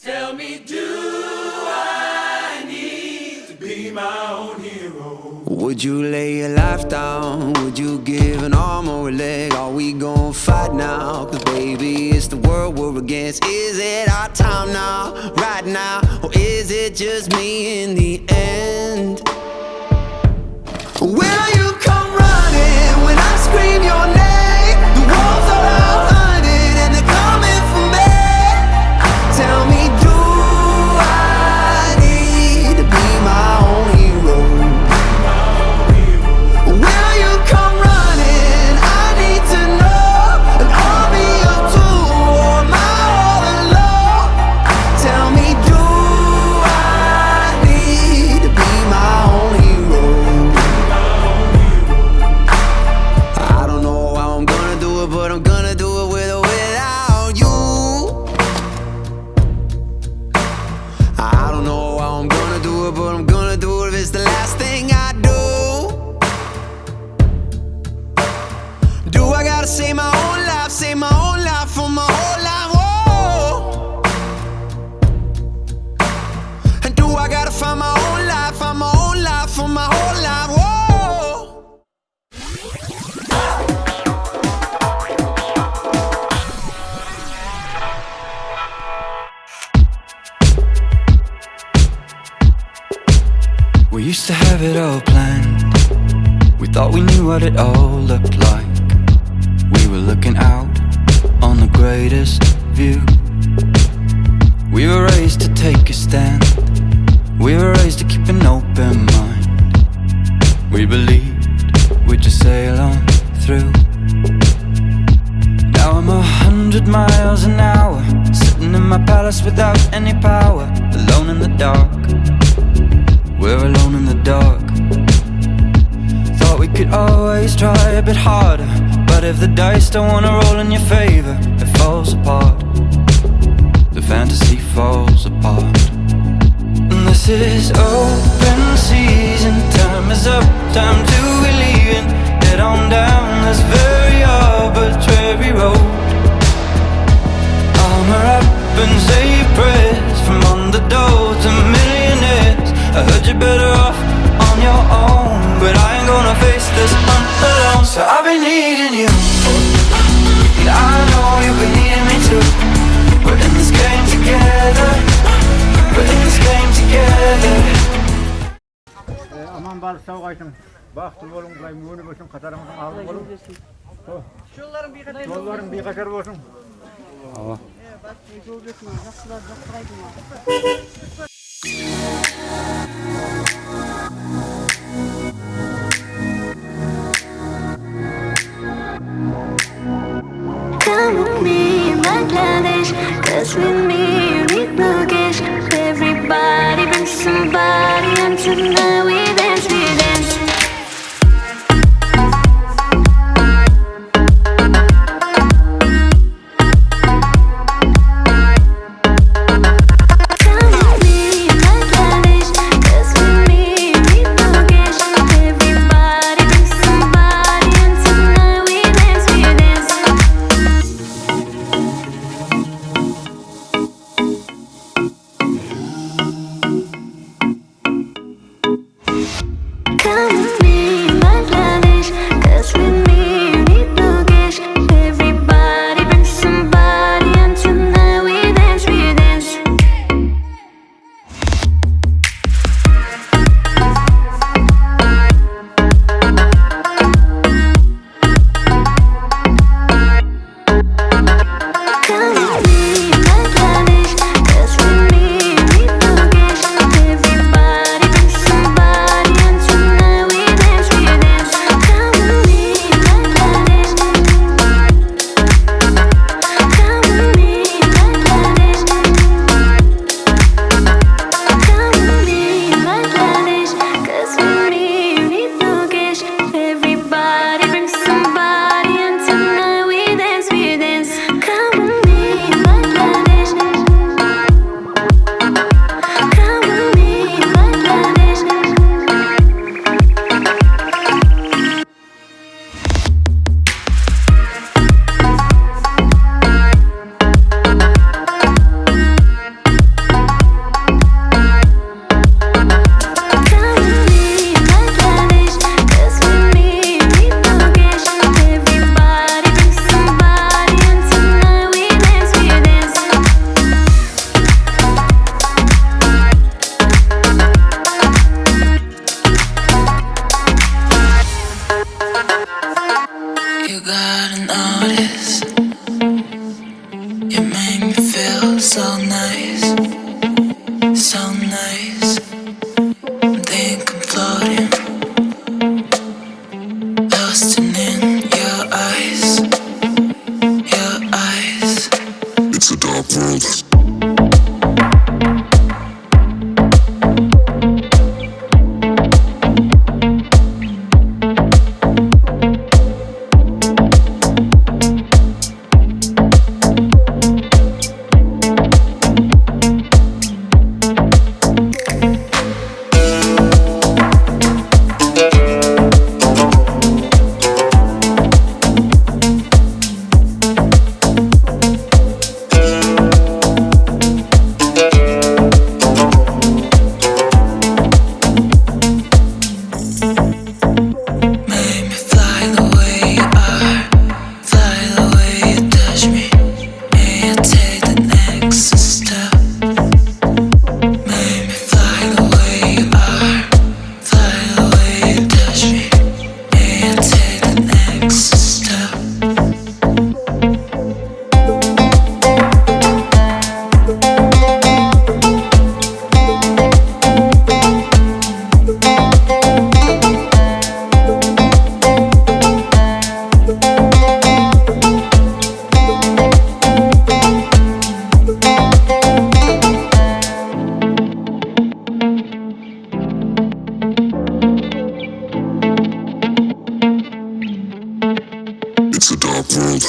Tell me, do I need to be my own hero? Would you lay your life down? Would you give an arm or a leg? Are we gon' fight now? Cause baby, it's the world we're against. Is it our time now, right now? Or is it just me in the end? Will you come running when I scream your name? The walls are out hunted and they're coming for me. Tell me, do I need to be my own hero? Will you come running? I need to know. An army of two, or am I all alone? Tell me, do I need to be my own hero? I don't know how I'm gonna do it, but I'm gonna do it with or without you. I don't know how I'm gonna do it, but I'm gonna do it if it's the last thing I do. Do I gotta save my own life for my whole life? Whoa. And do I gotta find my own life for my whole life? Whoa. We used to have it all planned. We thought we knew what it all looked like. We were looking out on the greatest view. We were raised to take a stand. We were raised to keep an open mind. We believed we'd just sail on through. Now I'm 100 miles an hour, sitting in my palace without any power. Alone in the dark, we're alone in the dark. Thought we could always try a bit harder, but if the dice don't wanna roll in your favor, it falls apart. The fantasy falls apart. And this is open season, time is up, time to be leaving. Head on down this very arbitrary road. Armor up and say your prayers, from underdogs to millionaires. I heard you're better off on your own, but I ain't gonna face this on alone. So I've been needing you, and I know you've been needing me too. We're in this game together, we're in this game together. Aman balık sağ kaçtın. Baktın oğlum, kaymağını olsun, katarımızın ağzı olun. Yolların bir kaçar olsun. Come with me in Bangladesh, 'cause with me you need no cash. Everybody bring somebody, and tonight we dance, we dance. Come with me in Bangladesh, 'cause with me you need no cash. Everybody bring somebody, and tonight we dance, we dance. You gotta notice, you make me feel so nice, so nice. I think I'm floating, lost in your eyes, your eyes. It's a dark world. It's a dark world.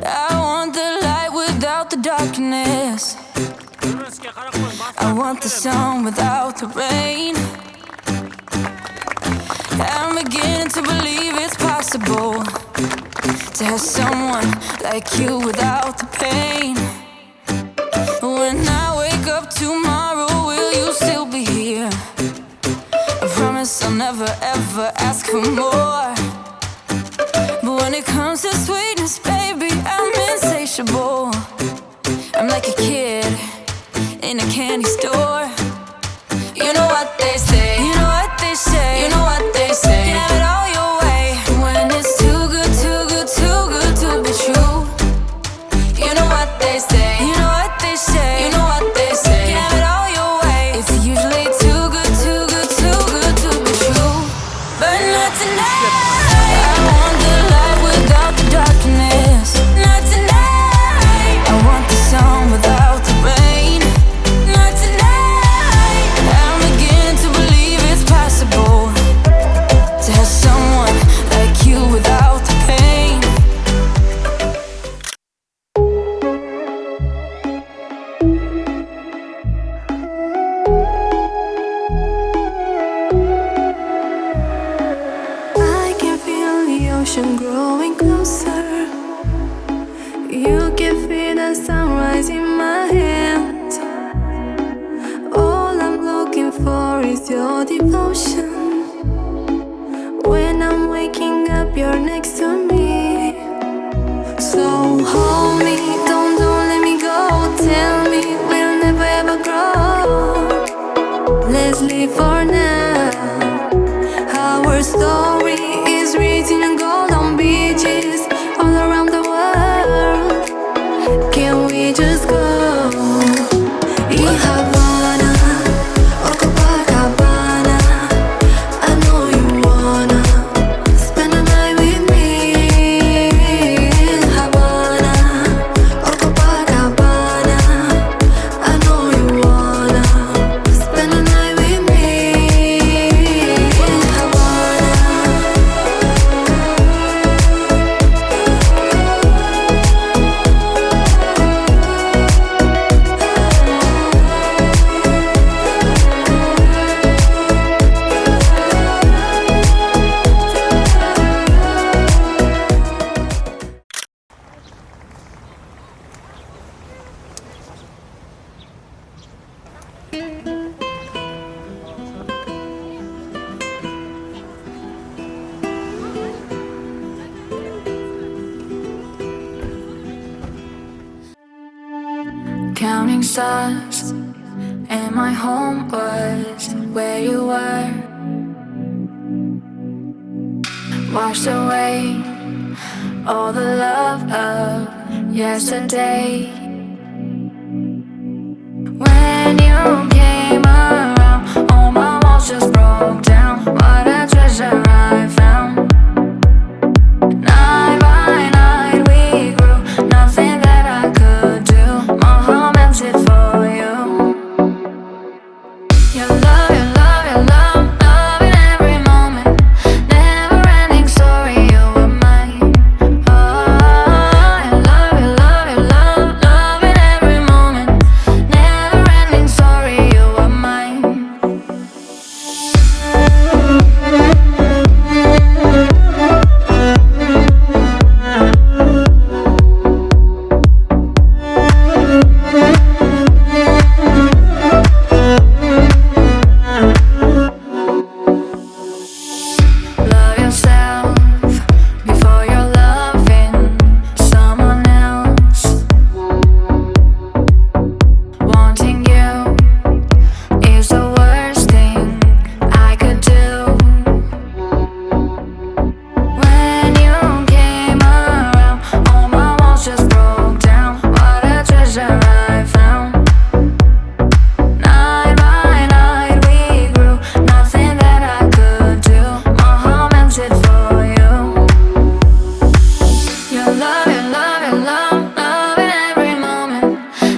I want the light without the darkness. I want the sun without the rain. I'm beginning to believe it's possible to have someone like you without the pain. When I wake up tomorrow, will you still be here? I promise I'll never ever ask for more. But when it comes to sweetness, baby, I'm insatiable. I'm like a kid in a candy store. You know what they say, you know what they say, you know what they say. You have it all your way when it's too good, too good, too good to be true. You know what they say, you know what they say, you know what they say. You have it all your way. It's usually too good, too good, too good to be true. But not tonight. I want the light without the darkness. Not tonight. I want the sun without the rain. Not tonight. I'm beginning to believe it's possible to have someone like you without the pain. I can feel the ocean growing closer. You can feel the sunrise in my hands. All I'm looking for is your devotion. When I'm waking up, you're next to me. So hold me, don't let me go. Tell me we'll never ever grow. Let's live for now. Our story is written in gold on beaches all around the world. Can we just go? In Havana or Copacabana, I know you wanna spend the night with me. counting stars, and my home was where you were. Washed away all the love of yesterday. When you came around, all my walls just broke down. What a treasure I found. Night by night we grew, nothing that I could do. My heart melted for you. Your love, your love, your love, love in every moment. Never ending story, you were mine. Oh, your love, your love, your love, love in every moment. Never ending story, you were mine. Love yourself before you're loving someone else. Wanting you is the worst thing I could do. When you came around, all my walls just broke down. What a treasure I found. Night by night we grew, nothing that I could do. My heart melted for you. Your love, your love, your love, love in every moment.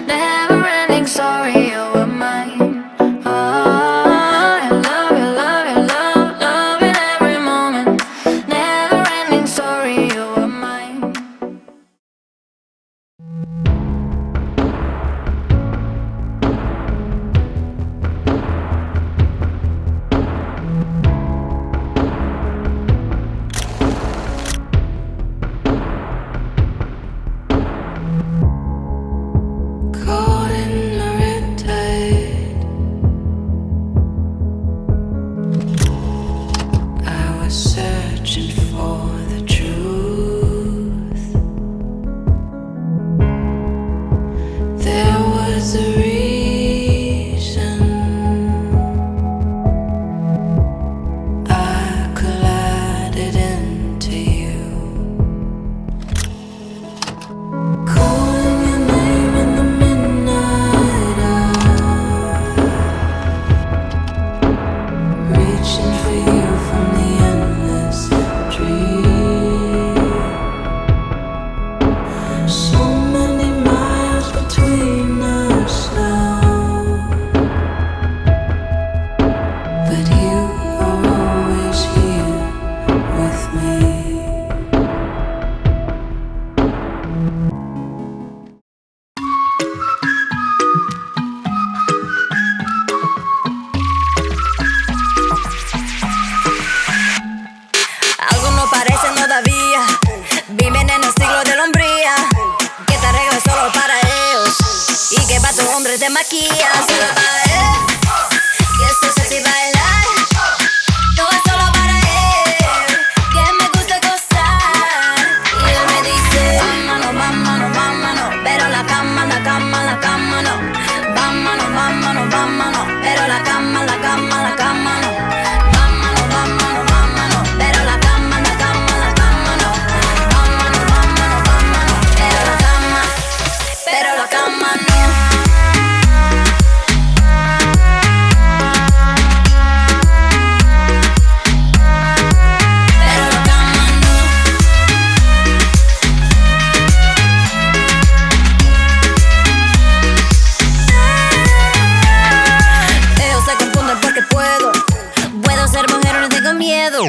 Never ending story, you were mine. Oh, your love, your love, your love, love in every moment. Never ending story, you were mine. Caught in the riptide, I was searching for the truth. There was a reason I collided into you. Calling your name in the midnight hour, reaching for you from the endless dream. So many miles between us now, but you are always here with me. Algunos parecen todavía viven en el siglo de la hombría, que te arreglas solo para ellos y que para tu hombre te maquillas solo para él, que eso es así bailar. Todo es solo para él, que me gusta gozar. Y él me dice, vámonos, vámonos, vámonos, pero la cama, la cama, la cama no. Vámonos, vámonos, vámonos, pero la cama, la cama, la cama no. Vámonos, vámonos, vámonos, pero la cama, la cama, la cama no. Vámonos, vámonos, vámonos, pero la cama no. Pero la cama no. Ellos se confunden porque puedo ser mujer, no tengo miedo.